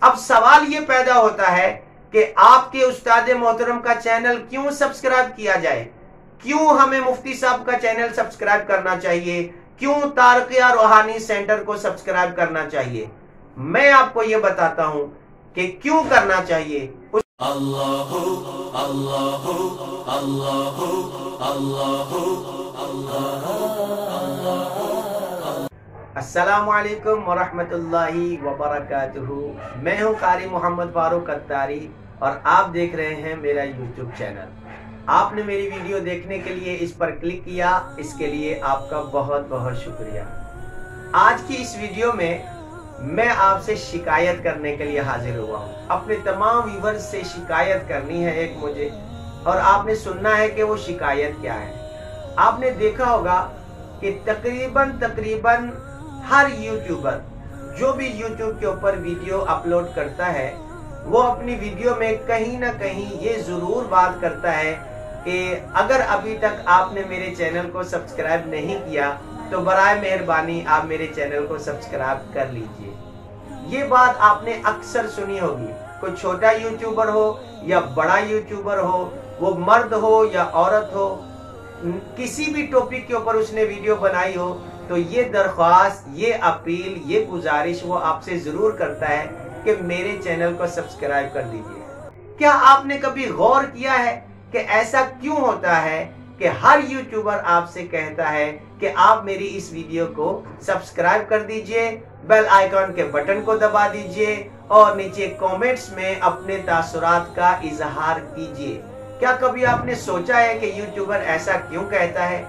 अब सवाल ये पैदा होता है कि आपके उस्ताद मोहतरम का चैनल क्यों सब्सक्राइब किया जाए, क्यों हमें मुफ्ती साहब का चैनल सब्सक्राइब करना चाहिए, क्यों तारकिया रूहानी सेंटर को सब्सक्राइब करना चाहिए। मैं आपको ये बताता हूं कि क्यों करना चाहिए। अल्लाहु अल्लाहु अल्लाहु अल्लाहु अस्सलामु अलैकुम वरहमतुल्लाहि वबरकातुहू। मैं हूं कारी मोहम्मद फारूक अत्तारी और आप देख रहे हैं मेरा यूट्यूब चैनल। आपने मेरी वीडियो देखने के लिए इस पर क्लिक किया, इसके लिए आपका बहुत बहुत शुक्रिया। आज की इस वीडियो में मैं आपसे शिकायत करने के लिए हाजिर हुआ हूँ। अपने तमाम व्यूअर्स से शिकायत करनी है एक मुझे, और आपने सुनना है कि वो शिकायत क्या है। आपने देखा होगा कि तकरीबन हर यूट्यूबर जो भी यूट्यूब के ऊपर वीडियो अपलोड करता है, वो अपनी वीडियो में कहीं ना कहीं ये जरूर बात करता है कि अगर अभी तक आपने मेरे चैनल को सब्सक्राइब नहीं किया तो बराए मेहरबानी आप मेरे चैनल को सब्सक्राइब कर लीजिए। ये बात आपने अक्सर सुनी होगी। कोई छोटा यूट्यूबर हो या बड़ा यूट्यूबर हो, वो मर्द हो या औरत हो, किसी भी टॉपिक के ऊपर उसने वीडियो बनाई हो, तो ये दरख्वास्त, ये अपील, ये गुजारिश वो आपसे जरूर करता है कि मेरे चैनल को सब्सक्राइब कर दीजिए। क्या आपने कभी गौर किया है कि ऐसा क्यों होता है कि हर यूट्यूबर आपसे कहता है कि आप मेरी इस वीडियो को सब्सक्राइब कर दीजिए, बेल आइकॉन के बटन को दबा दीजिए और नीचे कमेंट्स में अपने तासुरात का इजहार कीजिए। क्या कभी आपने सोचा है कि यूट्यूबर ऐसा क्यों कहता है?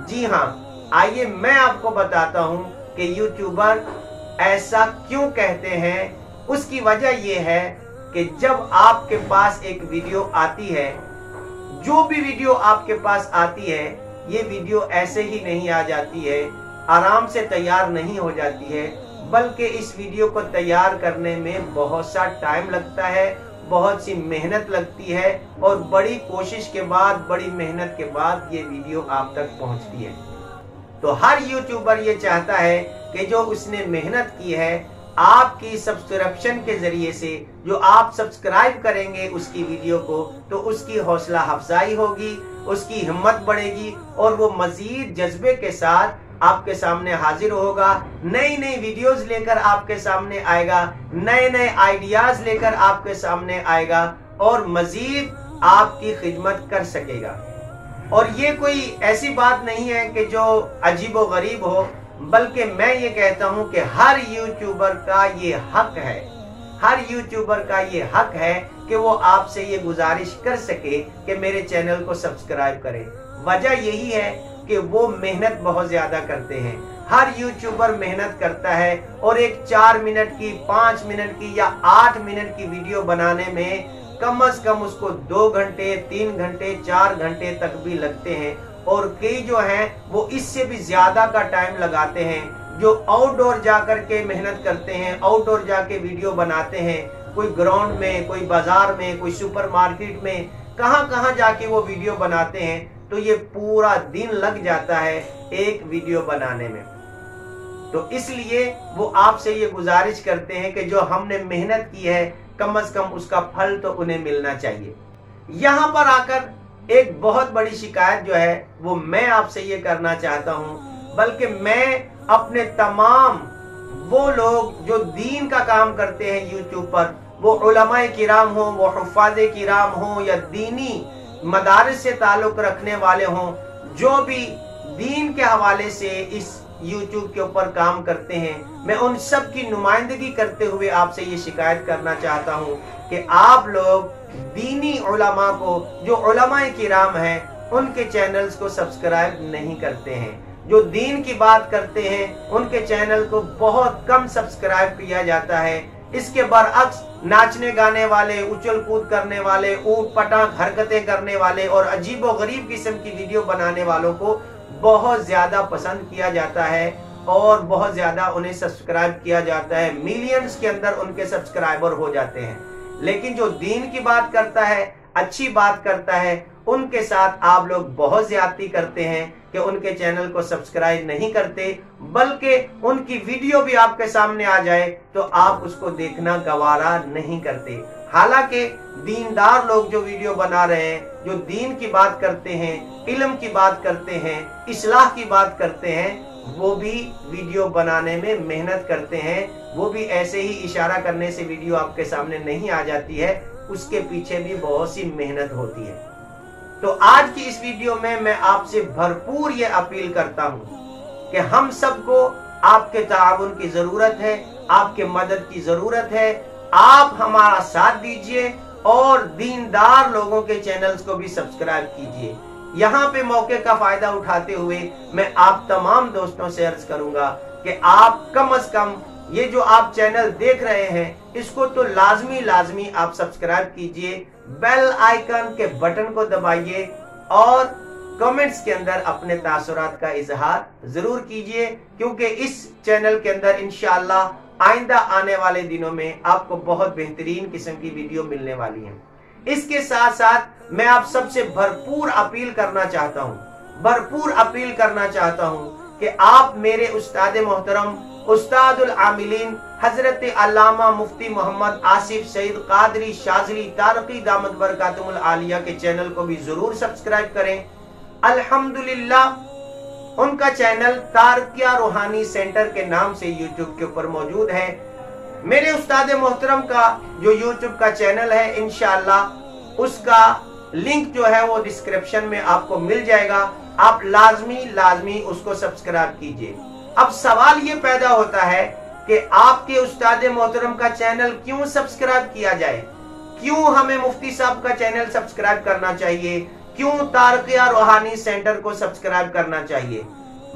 जी हाँ, आइए मैं आपको बताता हूँ कि यूट्यूबर ऐसा क्यों कहते हैं। उसकी वजह यह है कि जब आपके पास एक वीडियो आती है, जो भी वीडियो आपके पास आती है, ये वीडियो ऐसे ही नहीं आ जाती है, आराम से तैयार नहीं हो जाती है, बल्कि इस वीडियो को तैयार करने में बहुत सा टाइम लगता है, बहुत सी मेहनत लगती है और बड़ी कोशिश के बाद, बड़ी मेहनत के बाद ये वीडियो आप तक पहुंचती है। तो हर यूट्यूबर ये चाहता है कि जो उसने मेहनत की है, आपकी सब्सक्रिप्शन के जरिए से जो आप सब्सक्राइब करेंगे उसकी वीडियो को, तो उसकी हौसला अफजाई होगी, उसकी हिम्मत बढ़ेगी और वो मजीद जज्बे के साथ आपके सामने हाजिर होगा, नई नई वीडियोस लेकर आपके सामने आएगा, नए नए आइडियाज लेकर आपके सामने आएगा और मजीद आपकी खिदमत कर सकेगा। और ये कोई ऐसी बात नहीं है कि जो अजीबो गरीब हो, बल्कि मैं ये कहता हूं कि हर यूट्यूबर का ये हक है, हर यूट्यूबर का ये हक है कि वो आपसे ये गुजारिश कर सके कि मेरे चैनल को सब्सक्राइब करें। वजह यही है कि वो मेहनत बहुत ज्यादा करते हैं। हर यूट्यूबर मेहनत करता है और एक 4 मिनट की, 5 मिनट की या 8 मिनट की वीडियो बनाने में कम से कम उसको 2 घंटे, 3 घंटे, 4 घंटे तक भी लगते हैं। और कई जो हैं वो इससे भी ज्यादा का टाइम लगाते हैं, जो आउटडोर जाकर के मेहनत करते हैं, आउटडोर जाके वीडियो बनाते हैं, कोई ग्राउंड में, कोई बाजार में, कोई सुपरमार्केट में, कहां जाके वो वीडियो बनाते हैं। तो ये पूरा दिन लग जाता है एक वीडियो बनाने में। तो इसलिए वो आपसे ये गुजारिश करते हैं कि जो हमने मेहनत की है, कम से कम उसका फल तो उन्हें मिलना चाहिए। यहाँ पर आकर एक बहुत बड़ी शिकायत जो है वो मैं आपसे ये करना चाहता हूँ, बल्कि मैं अपने तमाम वो लोग जो दीन का काम करते हैं यूट्यूब पर, वो उलमाए किराम हो, वो हुफ़ाज़े किराम हो या दीनी मदारिस से ताल्लुक रखने वाले हों, जो भी दीन के हवाले से इस यूट्यूब के ऊपर काम करते हैं, मैं उन सब की नुमाइंदगी करते हुए आपसे ये शिकायत करना चाहता हूँ कि आप लोग दीनी उलमा को, जो उलमाए किराम हैं, उनके चैनल्स को सब्सक्राइब नहीं करते हैं। जो दीन की बात करते हैं उनके चैनल को बहुत कम सब्सक्राइब किया जाता है। इसके बरअक्स नाचने गाने वाले, उछल कूद करने वाले, ऊट पटांग हरकतें करने वाले और अजीबो गरीब किस्म की वीडियो बनाने वालों को बहुत ज्यादा पसंद किया जाता है और बहुत ज्यादा उन्हें सब्सक्राइब किया जाता है। मिलियंस के अंदर उनके सब्सक्राइबर हो जाते हैं। लेकिन जो दीन की बात करता है, अच्छी बात करता है, उनके साथ आप लोग बहुत ज्यादती करते हैं कि उनके चैनल को सब्सक्राइब नहीं करते, बल्कि उनकी वीडियो भी आपके सामने आ जाए तो आप उसको देखना गवारा नहीं करते। हालांकि दीनदार लोग जो वीडियो बना रहे हैं, जो दीन की बात करते हैं, इल्म की बात करते हैं, इस्लाह की बात करते हैं, वो भी वीडियो बनाने में मेहनत करते हैं। वो भी ऐसे ही इशारा करने से वीडियो आपके सामने नहीं आ जाती है, उसके पीछे भी बहुत सी मेहनत होती है। तो आज की इस वीडियो में मैं आपसे भरपूर ये अपील करता हूँ कि हम सबको आपके ताउन की जरूरत है, आपके मदद की जरूरत है। आप हमारा साथ दीजिए और दीनदार लोगों के चैनल्स को भी सब्सक्राइब कीजिए। यहाँ पे मौके का फायदा उठाते हुए मैं आप तमाम दोस्तों से अर्ज करूंगा कि आप कम से कम ये जो आप चैनल देख रहे हैं इसको तो लाजमी आप सब्सक्राइब कीजिए, बेल आइकन के बटन को दबाइए और कमेंट्स के अंदर अपने तासुरात का इजहार जरूर कीजिए, क्योंकि इस चैनल के अंदर इंशाअल्लाह आइंदा आने वाले दिनों में आपको बहुत बेहतरीन किस्म की वीडियो मिलने वाली है। इसके साथ साथ मैं आप सबसे भरपूर अपील करना चाहता हूं कि आप मेरे उस्ताद मोहतरम उस्तादुल आमिलीन हजरत अल्लामा मुफ्ती मोहम्मद आसिफ सईद कादरी शाज़ली तारकी दामत बरकातुहुल आलिया के चैनल को भी जरूर सब्सक्राइब करें। अल्हम्दुलिल्लाह उनका चैनल तारकिया रूहानी सेंटर के नाम से यूट्यूब के ऊपर मौजूद है। मेरे उस्ताद मोहतरम का जो यूट्यूब का चैनल है, इंशाअल्लाह उसका लिंक जो है वो डिस्क्रिप्शन में आपको मिल जाएगा। आप लाजमी उसको सब्सक्राइब कीजिए। अब सवाल ये पैदा होता है कि आपके उस्ताद मोहतरम का चैनल क्यों सब्सक्राइब किया जाए, क्यों हमें मुफ्ती साहब का चैनल सब्सक्राइब करना चाहिए, क्यों तारकिया रूहानी सेंटर को सब्सक्राइब करना चाहिए।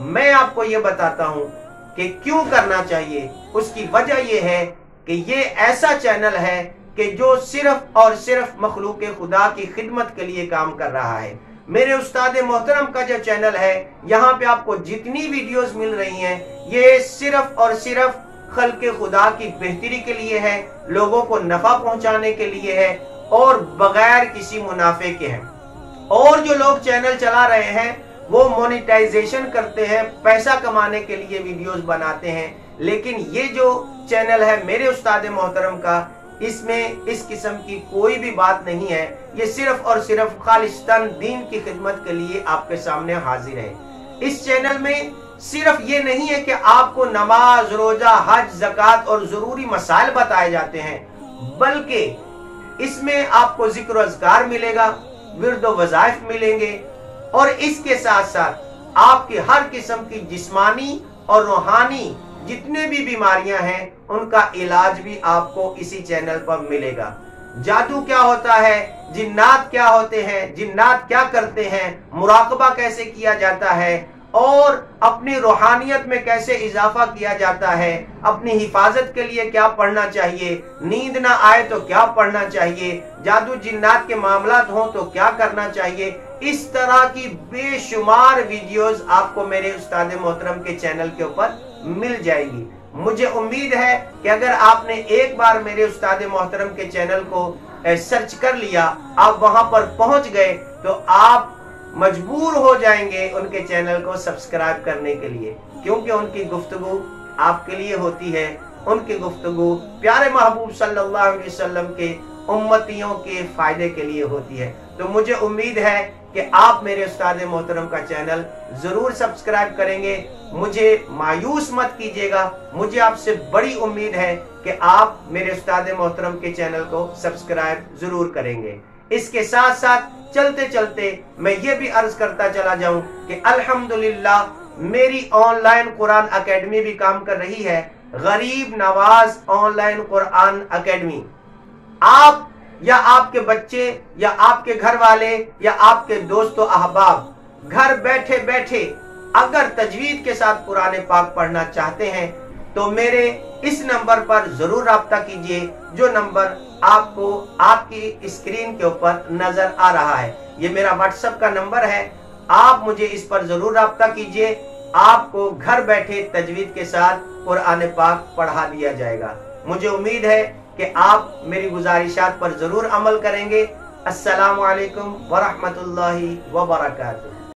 मैं आपको ये बताता हूँ कि क्यों करना चाहिए। उसकी वजह यह है कि ये ऐसा चैनल है कि जो सिर्फ और सिर्फ मखलूक खुदा की खिदमत के लिए काम कर रहा है। मेरे उस्ताद मोहतरम का जो चैनल है, यहाँ पे आपको जितनी वीडियोस मिल रही हैं, ये सिर्फ और सिर्फ खल्के खुदा की बेहतरी के लिए है, लोगों को नफा पहुंचाने के लिए है और बगैर किसी मुनाफे के हैं। और जो लोग चैनल चला रहे हैं वो मोनेटाइजेशन करते हैं, पैसा कमाने के लिए वीडियोस बनाते हैं। लेकिन ये जो चैनल है मेरे उस्ताद मोहतरम का, इसमें इस किस्म की कोई भी बात नहीं है। ये सिर्फ और सिर्फ खालिस्तान दीन की खिदमत के लिए आपके सामने हाजिर है। इस चैनल में सिर्फ ये नहीं है कि आपको नमाज, रोजा, हज, ज़कात और जरूरी मसाइल बताए जाते हैं, बल्कि इसमें आपको जिक्र अज़कार मिलेगा, विर्द व वज़ाइफ मिलेंगे और इसके साथ साथ आपकी हर किस्म की जिस्मानी और रूहानी जितने भी बीमारियां हैं उनका इलाज भी आपको इसी चैनल पर मिलेगा। जादू क्या होता है, जिन्नात क्या होते हैं, जिन्नात क्या करते हैं, मुराकबा कैसे किया जाता है और अपनी रूहानियत में कैसे इजाफा किया जाता है, अपनी हिफाजत के लिए क्या पढ़ना चाहिए, नींद ना आए तो क्या पढ़ना चाहिए, जादू जिन्नात के मामलात हो तो क्या करना चाहिए, इस तरह की बेशुमार वीडियोस आपको मेरे उस्ताद मोहतरम के चैनल के ऊपर मिल जाएगी। मुझे उम्मीद है कि अगर आपने एक बार मेरे उस्ताद मोहतरम के चैनल को सर्च कर लिया, आप वहां पर पहुंच गए, तो आप मजबूर हो जाएंगे उनके चैनल को सब्सक्राइब करने के लिए, क्योंकि उनकी गुफ्तगू आपके लिए होती है। उनकी गुफ्तगू प्यारे महबूब सल्लल्लाहु अलैहि वसल्लम के उम्मतियों के फायदे के लिए होती है। तो मुझे उम्मीद है कि आप मेरे उस्ताद मोहतरम का चैनल जरूर सब्सक्राइब करेंगे। मुझे मायूस मत कीजिएगा, मुझे आपसे बड़ी उम्मीद है कि आप मेरे उस्ताद मोहतरम के चैनल को सब्सक्राइब जरूर करेंगे। इसके साथ साथ चलते चलते मैं ये भी अर्ज करता चला जाऊं कि अल्हम्दुलिल्लाह मेरी ऑनलाइन कुरान अकेडमी भी काम कर रही है, गरीब नवाज ऑनलाइन कुरान अकेडमी। आप या आपके बच्चे या आपके घर वाले या आपके दोस्तों अहबाब घर बैठे बैठे अगर तजवीद के साथ कुरान पाक पढ़ना चाहते हैं तो मेरे इस नंबर पर जरूर राब्ता कीजिए, जो नंबर आपको आपकी स्क्रीन के ऊपर नजर आ रहा है। ये मेरा व्हाट्सएप का नंबर है, आप मुझे इस पर जरूर राब्ता कीजिए। आपको घर बैठे तजवीद के साथ कुरान पाक पढ़ा दिया जाएगा। मुझे उम्मीद है कि आप मेरी गुजारिशात पर जरूर अमल करेंगे। السلام علیکم ورحمۃ اللہ وبرکاتہ.